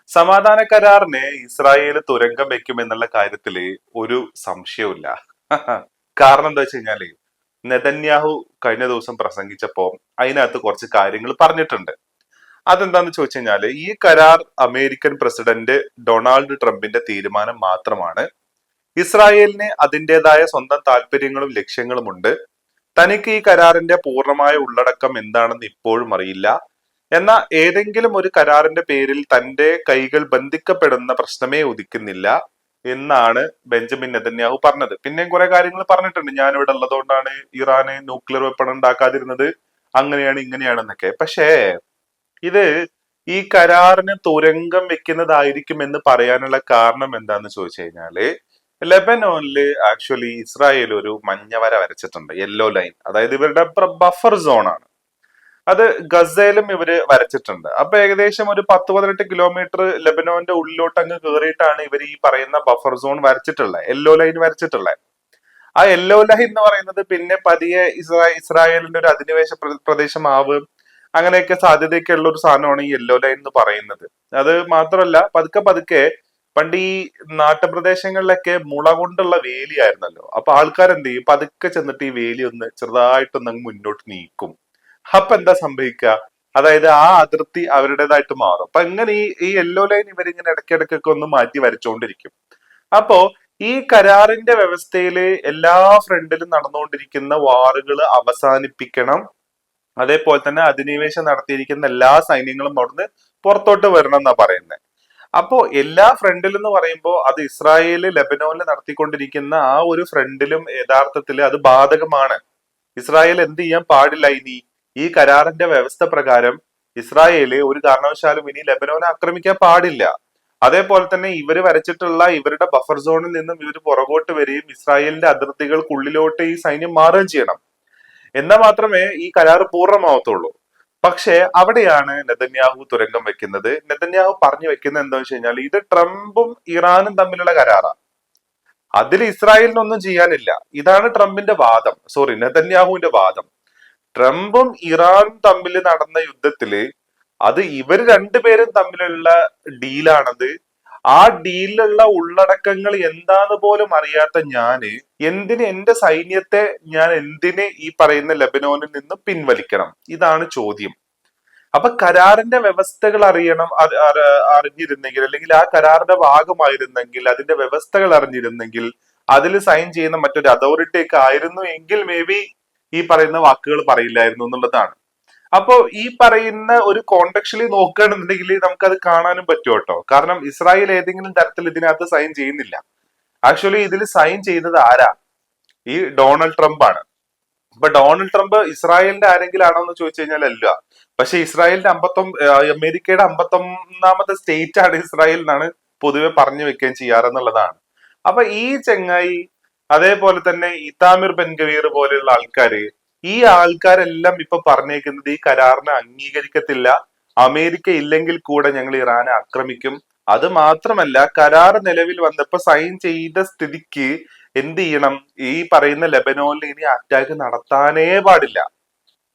സമാധാന കരാറിന് ഇസ്രായേൽ തുരങ്കം വെക്കുമെന്നുള്ള കാര്യത്തില് ഒരു സംശയവുമില്ല. കാരണം എന്താ വെച്ച് കഴിഞ്ഞാല് നെതന്യാഹു കഴിഞ്ഞ ദിവസം പ്രസംഗിച്ചപ്പോ അതിനകത്ത് കുറച്ച് കാര്യങ്ങൾ പറഞ്ഞിട്ടുണ്ട്. അതെന്താന്ന് ചോദിച്ചു കഴിഞ്ഞാല് ഈ കരാർ അമേരിക്കൻ പ്രസിഡന്റ് ഡൊണാൾഡ് ട്രംപിന്റെ തീരുമാനം മാത്രമാണ്. ഇസ്രായേലിന് അതിൻ്റെതായ സ്വന്തം താല്പര്യങ്ങളും ലക്ഷ്യങ്ങളും ഉണ്ട്. തനിക്ക് ഈ കരാറിന്റെ പൂർണ്ണമായ ഉള്ളടക്കം എന്താണെന്ന് ഇപ്പോഴും അറിയില്ല. എന്നാൽ ഏതെങ്കിലും ഒരു കരാറിന്റെ പേരിൽ തന്റെ കൈകൾ ബന്ധിക്കപ്പെടുന്ന പ്രശ്നമേ ഉദിക്കുന്നില്ല എന്നാണ് ബെഞ്ചമിൻ നെതന്യാഹു പറഞ്ഞത്. പിന്നെയും കുറെ കാര്യങ്ങൾ പറഞ്ഞിട്ടുണ്ട്. ഞാൻ ഇവിടെ ഉള്ളതുകൊണ്ടാണ് ഇറാന് ന്യൂക്ലിയർ വെപ്പൺ ഉണ്ടാക്കാതിരുന്നത്, അങ്ങനെയാണ് ഇങ്ങനെയാണെന്നൊക്കെ. പക്ഷേ ഇത് ഈ കരാറിന് തുരങ്കം വെക്കുന്നതായിരിക്കും എന്ന് പറയാനുള്ള കാരണം എന്താന്ന് ചോദിച്ചു കഴിഞ്ഞാല് ലെബനോനില് ആക്ച്വലി ഇസ്രായേൽ ഒരു മഞ്ഞവര വരച്ചിട്ടുണ്ട്, യെല്ലോ ലൈൻ. അതായത് ഇവരുടെ ബഫർ സോൺ ആണ് അത്. ഗസയിലും ഇവര് വരച്ചിട്ടുണ്ട്. അപ്പൊ ഏകദേശം ഒരു 10-18 കിലോമീറ്റർ ലെബനോന്റെ ഉള്ളിലോട്ട് അങ്ങ് കയറിയിട്ടാണ് ഇവർ ഈ പറയുന്ന ബഫർ സോൺ വരച്ചിട്ടുള്ളത്, യെല്ലോ ലൈൻ വരച്ചിട്ടുള്ളത്. ആ യെല്ലോ ലൈൻ എന്ന് പറയുന്നത് പിന്നെ പതിയെ ഇസ്രായേലിന്റെ ഒരു അധിനിവേശ പ്രദേശമാവും, അങ്ങനെയൊക്കെ സാധ്യതയൊക്കെ ഉള്ള ഒരു സാധനമാണ് ഈ യെല്ലോ ലൈൻ എന്ന് പറയുന്നത്. അത് മാത്രമല്ല പതുക്കെ പതുക്കെ പണ്ട് ഈ നാട്ടുപ്രദേശങ്ങളിലൊക്കെ മുള കൊണ്ടുള്ള വേലിയായിരുന്നല്ലോ. അപ്പൊ ആൾക്കാർ എന്ത് ചെയ്യും, പതുക്കെ ചെന്നിട്ട് ഈ വേലി ഒന്ന് ചെറുതായിട്ടൊന്ന് അങ്ങ് മുന്നോട്ട് നീക്കും. അപ്പൊ എന്താ സംഭവിക്കുക, അതായത് ആ അതിർത്തി അവരുടേതായിട്ട് മാറും. അപ്പൊ എങ്ങനെ ഈ യെല്ലോ ലൈൻ ഇവരിങ്ങനെ ഇടയ്ക്കിടയ്ക്കൊക്കെ ഒന്ന് മാറ്റി വരച്ചുകൊണ്ടിരിക്കും. അപ്പോ ഈ കരാറിന്റെ വ്യവസ്ഥയില് എല്ലാ ഫ്രണ്ടിലും നടന്നുകൊണ്ടിരിക്കുന്ന വാറുകൾ അവസാനിപ്പിക്കണം. അതേപോലെ തന്നെ അധിനിവേശം നടത്തിയിരിക്കുന്ന എല്ലാ സൈന്യങ്ങളും അവിടുന്ന് പുറത്തോട്ട് വരണം എന്നാ പറയുന്നത്. അപ്പോ എല്ലാ ഫ്രണ്ടിൽ എന്ന് പറയുമ്പോൾ അത് ഇസ്രായേല് ലെബനോനിൽ നടത്തിക്കൊണ്ടിരിക്കുന്ന ആ ഒരു ഫ്രണ്ടിലും യഥാർത്ഥത്തിൽ അത് ബാധകമാണ്. ഇസ്രായേൽ എന്ത് ചെയ്യാൻ പാടില്ല ഇനി, ഈ കരാറിന്റെ വ്യവസ്ഥ പ്രകാരം ഇസ്രായേല് ഒരു കാരണവശാലും ഇനി ലെബനോനെ ആക്രമിക്കാൻ പാടില്ല. അതേപോലെ തന്നെ ഇവര് വരച്ചിട്ടുള്ള ഇവരുടെ ബഫർ സോണിൽ നിന്നും ഇവർ പുറകോട്ട് വരികയും ഇസ്രായേലിന്റെ അതിർത്തികൾക്കുള്ളിലോട്ട് ഈ സൈന്യം മാറുകയും ചെയ്യണം. എന്നാൽ മാത്രമേ ഈ കരാർ പൂർണ്ണമാവത്തുള്ളൂ. പക്ഷെ അവിടെയാണ് നെതന്യാഹു തുരങ്കം വെക്കുന്നത്. നെതന്യാഹു പറഞ്ഞു വെക്കുന്നത് എന്താണെന്ന് വെച്ച് കഴിഞ്ഞാൽ ഇത് ട്രംപും ഇറാനും തമ്മിലുള്ള കരാറാണ്, അതിൽ ഇസ്രായേലിനൊന്നും ചെയ്യാനില്ല. ഇതാണ് ട്രംപിന്റെ വാദം, സോറി നെതന്യാഹുവിന്റെ വാദം. ട്രംപും ഇറാനും തമ്മിൽ നടന്ന യുദ്ധത്തില് അത് ഇവർ രണ്ടുപേരും തമ്മിലുള്ള ഡീലാണത്. ആ ഡീലിലുള്ള ഉള്ളടക്കങ്ങൾ എന്താന്ന് പോലും അറിയാത്ത ഞാന് എന്തിന് എന്റെ സൈന്യത്തെ ഞാൻ എന്തിന് ഈ പറയുന്ന ലെബനോനിൽ നിന്ന് പിൻവലിക്കണം, ഇതാണ് ചോദ്യം. അപ്പൊ കരാറിന്റെ വ്യവസ്ഥകൾ അറിയണം, അറിഞ്ഞിരുന്നെങ്കിൽ, അല്ലെങ്കിൽ ആ കരാറിന്റെ ഭാഗമായിരുന്നെങ്കിൽ, അതിന്റെ വ്യവസ്ഥകൾ അറിഞ്ഞിരുന്നെങ്കിൽ, അതിൽ സൈൻ ചെയ്യുന്ന മറ്റൊരു അതോറിറ്റി ഒക്കെ ആയിരുന്നു എങ്കിൽ മേ ബി ഈ പറയുന്ന വാക്കുകൾ പറയില്ലായിരുന്നു എന്നുള്ളതാണ്. അപ്പോ ഈ പറയുന്ന ഒരു കോണ്ടക്ച്വലി നോക്കുകയാണെന്നുണ്ടെങ്കിൽ നമുക്കത് കാണാനും പറ്റും കേട്ടോ. കാരണം ഇസ്രായേൽ ഏതെങ്കിലും തരത്തിൽ ഇതിനകത്ത് സൈൻ ചെയ്യുന്നില്ല. ആക്ച്വലി ഇതിൽ സൈൻ ചെയ്തത് ആരാ, ഈ ഡൊണാൾഡ് ട്രംപ് ആണ്. അപ്പൊ ഡൊണാൾഡ് ട്രംപ് ഇസ്രായേലിന്റെ ആരെങ്കിലും ആണോ എന്ന് ചോദിച്ചു കഴിഞ്ഞാൽ അല്ല. പക്ഷെ ഇസ്രായേലിന്റെ അമേരിക്കയുടെ 51ാമത്തെ സ്റ്റേറ്റ് ആണ് ഇസ്രായേൽ എന്നാണ് പൊതുവെ പറഞ്ഞു വെക്കുകയും ചെയ്യാറെന്നുള്ളതാണ്. അപ്പൊ ഈ ചെങ്ങായി, അതേപോലെ തന്നെ ഇതാമിർ ബെൻഗവീർ പോലെയുള്ള ആൾക്കാര്, ഈ ആൾക്കാരെല്ലാം ഇപ്പൊ പറഞ്ഞേക്കുന്നത് ഈ കരാറിനെ അംഗീകരിക്കത്തില്ല, അമേരിക്ക ഇല്ലെങ്കിൽ കൂടെ ഞങ്ങൾ ഇറാനെ ആക്രമിക്കും. അത് മാത്രമല്ല കരാർ നിലവിൽ വന്നപ്പോ സൈൻ ചെയ്ത സ്ഥിതിക്ക് എന്ത് ചെയ്യണം, ഈ പറയുന്ന ലെബനോനിൽ ഇനി അറ്റാക്ക് നടത്താനേ പാടില്ല.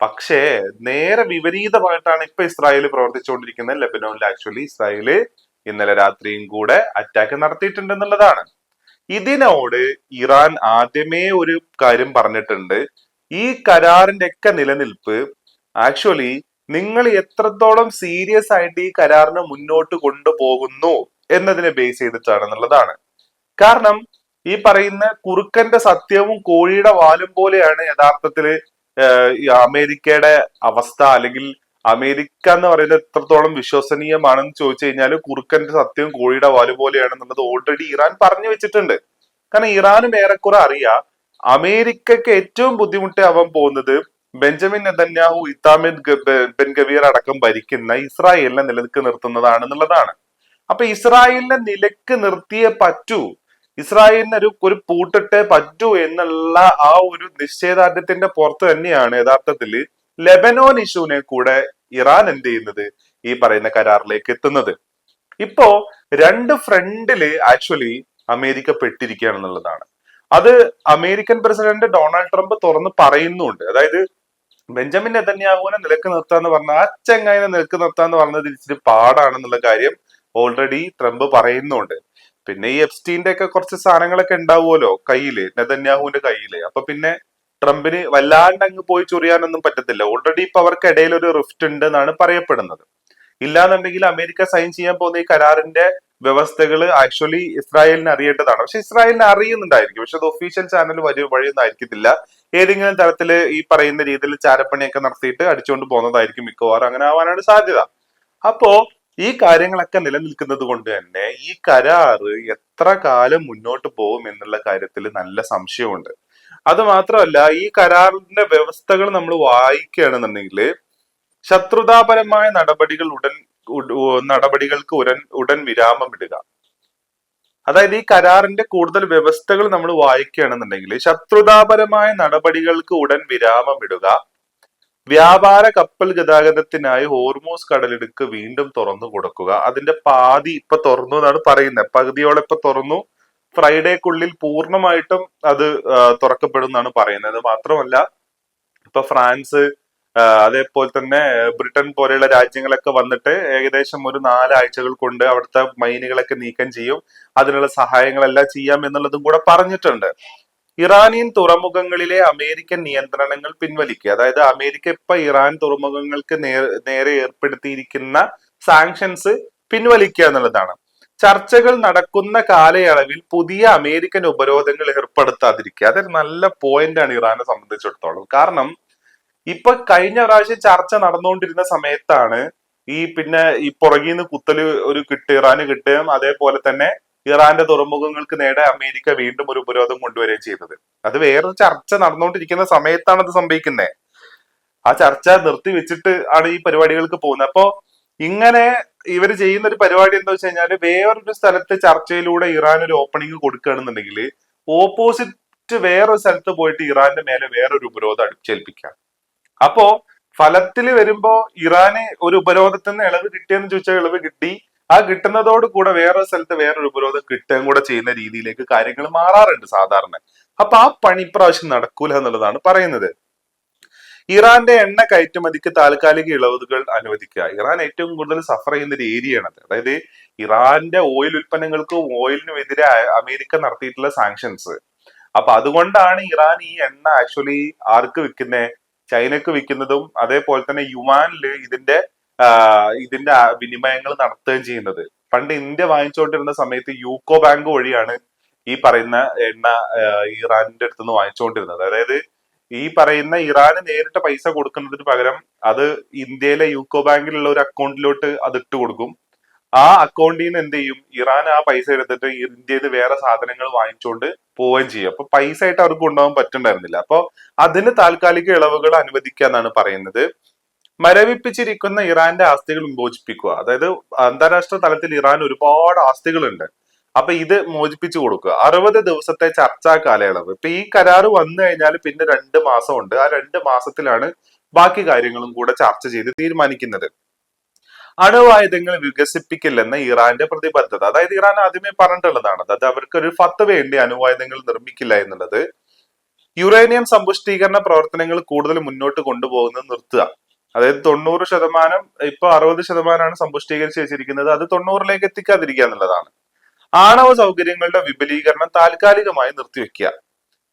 പക്ഷേ നേരെ വിപരീതമായിട്ടാണ് ഇപ്പൊ ഇസ്രായേൽ പ്രവർത്തിച്ചുകൊണ്ടിരിക്കുന്നത്. ലെബനോനിൽ ആക്ച്വലി ഇസ്രായേല് ഇന്നലെ രാത്രിയും കൂടെ അറ്റാക്ക് നടത്തിയിട്ടുണ്ടെന്നുള്ളതാണ്. ഇതിനോട് ഇറാൻ ആദ്യമേ ഒരു കാര്യം പറഞ്ഞിട്ടുണ്ട്, ഈ കരാറിന്റെ ഒക്കെ നിലനിൽപ്പ് ആക്ച്വലി നിങ്ങൾ എത്രത്തോളം സീരിയസ് ആയിട്ട് ഈ കരാറിനെ മുന്നോട്ട് കൊണ്ടുപോകുന്നു എന്നതിനെ ബേസ് ചെയ്തിട്ടാണെന്നുള്ളതാണ്. കാരണം ഈ പറയുന്ന കുറുക്കന്റെ സത്യവും കോഴിയുടെ വാലും പോലെയാണ് യഥാർത്ഥത്തില് ഈ അമേരിക്കയുടെ അവസ്ഥ. അല്ലെങ്കിൽ അമേരിക്ക എന്ന് പറയുന്നത് എത്രത്തോളം വിശ്വസനീയമാണെന്ന് ചോദിച്ചു കഴിഞ്ഞാൽ കുറുക്കന്റെ സത്യവും കോഴിയുടെ വാല് പോലെയാണെന്നുള്ളത് ഓൾറെഡി ഇറാൻ പറഞ്ഞു വെച്ചിട്ടുണ്ട്. കാരണം ഇറാനും ഏറെക്കുറെ അറിയാം അമേരിക്കക്ക് ഏറ്റവും ബുദ്ധിമുട്ടാവാൻ പോകുന്നത് ബെഞ്ചമിൻ നെതന്യാഹു, ഇത്താമിർ ബെൻഗവീർ അടക്കം ഭരിക്കുന്ന ഇസ്രായേലിനെ നിലനിൽക്ക് നിർത്തുന്നതാണെന്നുള്ളതാണ്. അപ്പൊ ഇസ്രായേലിനെ നിലക്ക് നിർത്തിയേ പറ്റൂ, ഇസ്രായേലിന് ഒരു പൂട്ടിട്ടേ പറ്റൂ എന്നുള്ള ആ ഒരു നിശ്ചയദാർഢ്യത്തിന്റെ പുറത്ത് തന്നെയാണ് യഥാർത്ഥത്തിൽ ലെബനോൻ ഇഷ്യൂവിനെ കൂടെ ഇറാൻ എന്ത് ചെയ്യുന്നത്, ഈ പറയുന്ന കരാറിലേക്ക് എത്തുന്നത്. ഇപ്പോ രണ്ട് ഫ്രണ്ടില് ആക്ച്വലി അമേരിക്ക പെട്ടിരിക്കുകയാണെന്നുള്ളതാണ്. അത് അമേരിക്കൻ പ്രസിഡന്റ് ഡൊണാൾഡ് ട്രംപ് തുറന്ന് പറയുന്നുണ്ട്. അതായത് ബെഞ്ചമിൻ നെതന്യാഹുവിനെ നിലക്ക് നിർത്താന്ന് പറഞ്ഞാൽ ആ ചെങ്ങായിനെ നിലക്ക് നിർത്താന്ന് പറഞ്ഞത് ഇച്ചിരി പാടാണെന്നുള്ള കാര്യം ഓൾറെഡി ട്രംപ് പറയുന്നുണ്ട്. പിന്നെ ഈ എപ്സ്റ്റീന്റെ ഒക്കെ കുറച്ച് സാധനങ്ങളൊക്കെ ഉണ്ടാവുമല്ലോ കയ്യില്, നെതന്യാഹുവിന്റെ കയ്യില്. അപ്പൊ പിന്നെ ട്രംപിന് വല്ലാണ്ട് അങ്ങ് പോയി ചൊറിയാനൊന്നും പറ്റത്തില്ല. ഓൾറെഡി ഇപ്പൊ അവർക്കിടയിൽ ഒരു റിഫ്റ്റ് ഉണ്ട് എന്നാണ് പറയപ്പെടുന്നത്. ഇല്ലാന്നുണ്ടെങ്കിൽ അമേരിക്ക സൈൻ ചെയ്യാൻ പോകുന്ന ഈ കരാറിന്റെ വ്യവസ്ഥകൾ ആക്ച്വലി ഇസ്രായേലിന് അറിയേണ്ടതാണ്. പക്ഷെ ഇസ്രായേലിന് അറിയുന്നുണ്ടായിരിക്കും, പക്ഷെ അത് ഒഫീഷ്യൽ ചാനൽ വഴിയൊന്നും ആയിരിക്കത്തില്ല. ഏതെങ്കിലും തരത്തില് ഈ പറയുന്ന രീതിയിൽ ചാരപ്പണിയൊക്കെ നടത്തിയിട്ട് അടിച്ചുകൊണ്ട് പോകുന്നതായിരിക്കും മിക്കവാറും. അങ്ങനെ ആവാനാണ് സാധ്യത. അപ്പോ ഈ കാര്യങ്ങളൊക്കെ നിലനിൽക്കുന്നത് കൊണ്ട് തന്നെ ഈ കരാറ് എത്ര കാലം മുന്നോട്ട് പോകും എന്നുള്ള കാര്യത്തിൽ നല്ല സംശയമുണ്ട്. അത് മാത്രമല്ല, ഈ കരാറിന്റെ വ്യവസ്ഥകൾ നമ്മൾ വായിക്കുകയാണെന്നുണ്ടെങ്കിൽ ശത്രുതാപരമായ നടപടികൾക്ക് ഉടൻ വിരാമം ഇടുക. അതായത് ഈ കരാറിന്റെ കൂടുതൽ വ്യവസ്ഥകൾ നമ്മൾ വായിക്കുകയാണെന്നുണ്ടെങ്കിൽ ശത്രുതാപരമായ നടപടികൾക്ക് ഉടൻ വിരാമം ഇടുക, വ്യാപാര കപ്പൽ ഗതാഗതത്തിനായി ഹോർമൂസ് കടലിടുക്ക് വീണ്ടും തുറന്നു കൊടുക്കുക. അതിന്റെ പാതി ഇപ്പൊ തുറന്നു എന്നാണ് പറയുന്നത്, പകുതിയോളം ഇപ്പൊ തുറന്നു. ഫ്രൈഡേക്കുള്ളിൽ പൂർണ്ണമായിട്ടും അത് തുറക്കപ്പെടും എന്നാണ് പറയുന്നത്. മാത്രമല്ല, ഇപ്പൊ ഫ്രാൻസ്, അതേപോലെ തന്നെ ബ്രിട്ടൻ പോലെയുള്ള രാജ്യങ്ങളൊക്കെ വന്നിട്ട് ഏകദേശം ഒരു 4 ആഴ്ചകൾ കൊണ്ട് അവിടുത്തെ മൈനുകളൊക്കെ നീക്കം ചെയ്യും, അതിനുള്ള സഹായങ്ങളെല്ലാം ചെയ്യാം എന്നുള്ളതും കൂടെ പറഞ്ഞിട്ടുണ്ട്. ഇറാനിയൻ തുറമുഖങ്ങളിലെ അമേരിക്കൻ നിയന്ത്രണങ്ങൾ പിൻവലിക്കുക. അതായത് അമേരിക്ക ഇപ്പൊ ഇറാൻ തുറമുഖങ്ങൾക്ക് നേരെ ഏർപ്പെടുത്തിയിരിക്കുന്ന സാങ്ഷൻസ് പിൻവലിക്കുക എന്നുള്ളതാണ്. ചർച്ചകൾ നടക്കുന്ന കാലയളവിൽ പുതിയ അമേരിക്കൻ ഉപരോധങ്ങൾ ഏർപ്പെടുത്താതിരിക്കുക. അതൊരു നല്ല പോയിന്റ് ആണ് ഇറാനെ സംബന്ധിച്ചിടത്തോളം. കാരണം ഇപ്പൊ കഴിഞ്ഞ പ്രാവശ്യം ചർച്ച നടന്നുകൊണ്ടിരുന്ന സമയത്താണ് ഈ പുറകിൽ നിന്ന് കുത്തല് ഇറാന് കിട്ടുകയും അതേപോലെ തന്നെ ഇറാന്റെ തുറമുഖങ്ങൾക്ക് നേരെ അമേരിക്ക വീണ്ടും ഒരു ഉപരോധം കൊണ്ടുവരികയും ചെയ്തത്. അത് വേറൊരു ചർച്ച നടന്നുകൊണ്ടിരിക്കുന്ന സമയത്താണ് അത് സംഭവിക്കുന്നത്. ആ ചർച്ച നിർത്തിവെച്ചിട്ട് ആണ് ഈ പരിപാടികൾക്ക് പോകുന്നത്. അപ്പോ ഇങ്ങനെ ഇവര് ചെയ്യുന്ന ഒരു പരിപാടി എന്താ വെച്ച് കഴിഞ്ഞാല്, വേറൊരു സ്ഥലത്ത് ചർച്ചയിലൂടെ ഇറാൻ ഒരു ഓപ്പണിംഗ് കൊടുക്കുകയാണെന്നുണ്ടെങ്കിൽ ഓപ്പോസിറ്റ് വേറൊരു സ്ഥലത്ത് പോയിട്ട് ഇറാന്റെ മേലെ വേറൊരു ഉപരോധം അടിച്ചേൽപ്പിക്കുക. അപ്പോ ഫലത്തിൽ വരുമ്പോ ഇറാന് ഒരു ഉപരോധത്തിൽ നിന്ന് ഇളവ് കിട്ടിയെന്ന് ചോദിച്ചാൽ ഇളവ് കിട്ടി. ആ കിട്ടുന്നതോട് കൂടെ വേറൊരു സ്ഥലത്ത് വേറൊരു ഉപരോധം കിട്ടുകയും കൂടെ ചെയ്യുന്ന രീതിയിലേക്ക് കാര്യങ്ങൾ മാറാറുണ്ട് സാധാരണ. അപ്പൊ ആ പണി ഇപ്രാവശ്യം നടക്കൂല എന്നുള്ളതാണ് പറയുന്നത്. ഇറാന്റെ എണ്ണ കയറ്റുമതിക്ക് താൽക്കാലിക ഇളവുകൾ അനുവദിക്കുക. ഇറാൻ ഏറ്റവും കൂടുതൽ സഫർ ചെയ്യുന്ന ഒരു ഏരിയയാണത്. അതായത് ഇറാന്റെ ഓയിൽ ഉൽപ്പന്നങ്ങൾക്കും ഓയിലിനും എതിരെ അമേരിക്ക നടത്തിയിട്ടുള്ള സാങ്ഷൻസ്. അപ്പൊ അതുകൊണ്ടാണ് ഇറാൻ ഈ എണ്ണ ആക്ച്വലി ആർക്ക് വിൽക്കുന്നത്, ചൈനക്ക് വിൽക്കുന്നതും അതേപോലെ തന്നെ യുവാനില് ഇതിന്റെ വിനിമയങ്ങൾ നടത്തുകയും ചെയ്യുന്നത്. പണ്ട് ഇന്ത്യ വാങ്ങിച്ചുകൊണ്ടിരുന്ന സമയത്ത് യൂക്കോ ബാങ്ക് വഴിയാണ് ഈ പറയുന്ന എണ്ണ ഇറാനിന്റെ അടുത്തുനിന്ന് വാങ്ങിച്ചുകൊണ്ടിരുന്നത്. അതായത് ഈ പറയുന്ന ഇറാന് നേരിട്ട് പൈസ കൊടുക്കുന്നതിന് പകരം അത് ഇന്ത്യയിലെ യൂക്കോ ബാങ്കിലുള്ള ഒരു അക്കൗണ്ടിലോട്ട് അത് ഇട്ട് കൊടുക്കും. ആ അക്കൗണ്ടിൽ നിന്ന് എന്ത് ചെയ്യും, ഇറാൻ ആ പൈസ എടുത്തിട്ട് ഇന്ത്യയിൽ നിന്ന് വേറെ സാധനങ്ങൾ വാങ്ങിച്ചുകൊണ്ട് പോവുകയും ചെയ്യും. അപ്പൊ പൈസ ആയിട്ട് അവർക്ക് കൊണ്ടുപോകാൻ പറ്റുണ്ടായിരുന്നില്ല. അപ്പൊ അതിന് താൽക്കാലിക ഇളവുകൾ അനുവദിക്കുക എന്നാണ് പറയുന്നത്. മരവിപ്പിച്ചിരിക്കുന്ന ഇറാന്റെ ആസ്തികൾ വിമോചിപ്പിക്കുക. അതായത് അന്താരാഷ്ട്ര തലത്തിൽ ഇറാൻ ഒരുപാട് ആസ്തികളുണ്ട്. അപ്പൊ ഇത് മോചിപ്പിച്ചു കൊടുക്കുക. 60 ദിവസത്തെ ചർച്ചാ കാലയളവ്. ഇപ്പൊ ഈ കരാറ് വന്നു കഴിഞ്ഞാൽ പിന്നെ 2 മാസമുണ്ട്. ആ 2 മാസത്തിലാണ് ബാക്കി കാര്യങ്ങളും കൂടെ ചർച്ച ചെയ്ത് തീരുമാനിക്കുന്നത്. അണുവായുധങ്ങൾ വികസിപ്പിക്കില്ലെന്ന ഇറാന്റെ പ്രതിബദ്ധത. അതായത് ഇറാൻ ആദ്യമേ പറഞ്ഞിട്ടുള്ളതാണ്, അതായത് അവർക്ക് ഒരു ഫത്ത് വേണ്ടി അണുവായുധങ്ങൾ നിർമ്മിക്കില്ല എന്നുള്ളത്. യുറേനിയം സമ്പുഷ്ടീകരണ പ്രവർത്തനങ്ങൾ കൂടുതൽ മുന്നോട്ട് കൊണ്ടുപോകുന്നത് നിർത്തുക. അതായത് 90%, ഇപ്പൊ 60%ആണ് സമ്പുഷ്ടീകരിച്ച് വെച്ചിരിക്കുന്നത്, അത് 90ലേക്ക് എത്തിക്കാതിരിക്കുക എന്നുള്ളതാണ്. ആണവ സൗകര്യങ്ങളുടെ വിപുലീകരണം താൽക്കാലികമായി നിർത്തിവെക്കുക.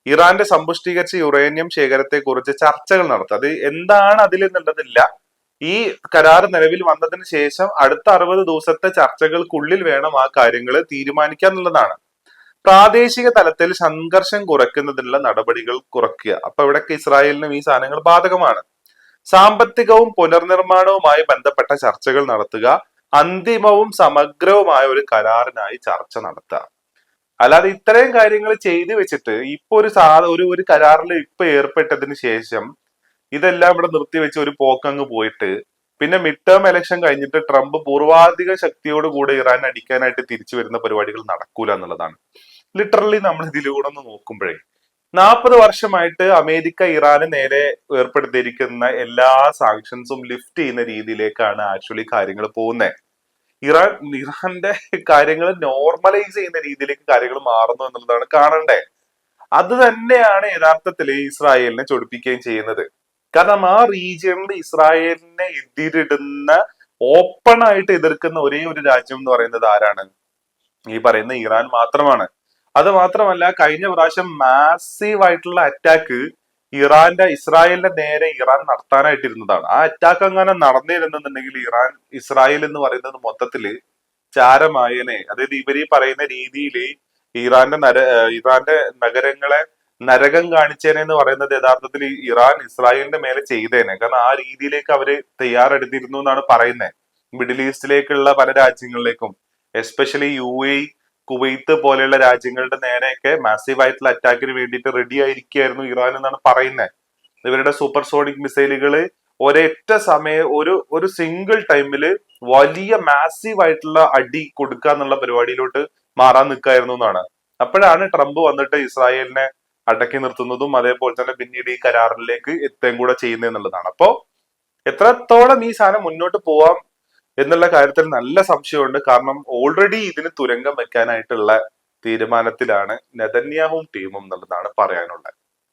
ഇറാന്റെ സമ്പുഷ്ടീകരിച്ച യുറേനിയം ശേഖരത്തെ കുറിച്ച് ചർച്ചകൾ നടത്തുക. അത് എന്താണ് അതിൽ എന്നുള്ളതില്ല. ഈ കരാർ നിലവിൽ വന്നതിന് ശേഷം അടുത്ത 60 ദിവസത്തെ ചർച്ചകൾക്കുള്ളിൽ വേണം ആ കാര്യങ്ങൾ തീരുമാനിക്കുക എന്നുള്ളതാണ്. പ്രാദേശിക തലത്തിൽ സംഘർഷം കുറയ്ക്കുന്നതിനുള്ള നടപടികൾ കുറയ്ക്കുക. അപ്പൊ ഇവിടൊക്കെ ഇസ്രായേലിനും ഈ സാധനങ്ങൾ ബാധകമാണ്. സാമ്പത്തികവും പുനർനിർമ്മാണവുമായി ബന്ധപ്പെട്ട ചർച്ചകൾ നടത്തുക. അന്തിമവും സമഗ്രവുമായ ഒരു കരാറിനായി ചർച്ച നടത്തുക. അല്ലാതെ ഇത്രയും കാര്യങ്ങൾ ചെയ്തു വെച്ചിട്ട് ഇപ്പൊ ഒരു കരാറിൽ ഇപ്പൊ ഏർപ്പെട്ടതിന് ശേഷം ഇതെല്ലാം ഇവിടെ നിർത്തിവെച്ച് ഒരു പോക്കങ്ങ് പോയിട്ട് പിന്നെ മിഡ് ടേം ഇലക്ഷൻ കഴിഞ്ഞിട്ട് ട്രംപ് പൂർവാധിക ശക്തിയോട് കൂടെ ഇറാൻ അടിക്കാനായിട്ട് തിരിച്ചു വരുന്ന പരിപാടികൾ നടക്കൂല എന്നുള്ളതാണ്. ലിറ്ററലി നമ്മൾ ഇതിലൂടെ ഒന്ന് നോക്കുമ്പോഴേ 40 വർഷമായിട്ട് അമേരിക്ക ഇറാന് നേരെ ഏർപ്പെടുത്തിയിരിക്കുന്ന എല്ലാ സാങ്ഷൻസും ലിഫ്റ്റ് ചെയ്യുന്ന രീതിയിലേക്കാണ് ആക്ച്വലി കാര്യങ്ങൾ പോകുന്നത്. ഇറാന്റെ കാര്യങ്ങൾ നോർമലൈസ് ചെയ്യുന്ന രീതിയിലേക്ക് കാര്യങ്ങൾ മാറുന്നു എന്നുള്ളതാണ് കാണണ്ടേ. അത് തന്നെയാണ് യഥാർത്ഥത്തിൽ ഇസ്രായേലിനെ ചൊടിപ്പിക്കുകയും ചെയ്യുന്നത്. കാരണം ആ റീജിയണിൽ ഇസ്രായേലിനെ എതിരിടുന്ന ഓപ്പൺ ആയിട്ട് എതിർക്കുന്ന ഒരേ ഒരു രാജ്യം എന്ന് പറയുന്നത് ആരാണ്? ഈ പറയുന്ന ഇറാൻ മാത്രമാണ്. അത് മാത്രമല്ല, കഴിഞ്ഞ പ്രാവശ്യം മാസീവ് ആയിട്ടുള്ള അറ്റാക്ക് ഇസ്രായേലിന്റെ നേരെ ഇറാൻ നടത്താനായിട്ടിരുന്നതാണ്. ആ അറ്റാക്ക് അങ്ങനെ നടന്നിരുന്നുണ്ടെങ്കിൽ ഇസ്രായേൽ എന്ന് പറയുന്നത് മൊത്തത്തില് ചാരമായനെ. അതായത് ഇവര് ഈ പറയുന്ന രീതിയിൽ ഇറാന്റെ നഗരങ്ങളെ നരകം കാണിച്ചേനെ എന്ന് പറയുന്നത് യഥാർത്ഥത്തിൽ ഇറാൻ ഇസ്രായേലിന്റെ മേലെ ചെയ്തേനെ. കാരണം ആ രീതിയിലേക്ക് അവര് തയ്യാറെടുത്തിരുന്നു എന്നാണ് പറയുന്നത്. മിഡിൽ ഈസ്റ്റിലേക്കുള്ള പല രാജ്യങ്ങളിലേക്കും, എസ്പെഷ്യലി UAE, കുവൈത്ത് പോലെയുള്ള രാജ്യങ്ങളുടെ നേരെയൊക്കെ മാസീവ് ആയിട്ടുള്ള അറ്റാക്കിന് വേണ്ടിയിട്ട് റെഡി ആയിരിക്കുകയായിരുന്നു ഇറാൻ എന്നാണ് പറയുന്നത്. ഇവരുടെ സൂപ്പർസോണിക് മിസൈലുകള് ഒരൊറ്റ സമയം ഒരു സിംഗിൾ ടൈമില് വലിയ മാസീവ് ആയിട്ടുള്ള അടി കൊടുക്കുക എന്നുള്ള പരിപാടിയിലോട്ട് മാറാൻ നിൽക്കായിരുന്നു എന്നാണ്. അപ്പോഴാണ് ട്രംപ് വന്നിട്ട് ഇസ്രായേലിനെ അടക്കി നിർത്തുന്നതും അതേപോലെ തന്നെ പിന്നീട് ഈ കരാറിലേക്ക് എത്തുകയും കൂടെ ചെയ്യുന്നത് എന്നുള്ളതാണ്. അപ്പോ എത്രത്തോളം ഈ സാധനം മുന്നോട്ട് പോവാം എന്നുള്ള കാര്യത്തിൽ നല്ല സംശയമുണ്ട്. കാരണം ഓൾറെഡി ഇതിന് തുരങ്കം വെക്കാനായിട്ടുള്ള തീരുമാനത്തിലാണ് നെതന്യാഹുവും ടീമും എന്നുള്ളതാണ് പറയാനുള്ളത്.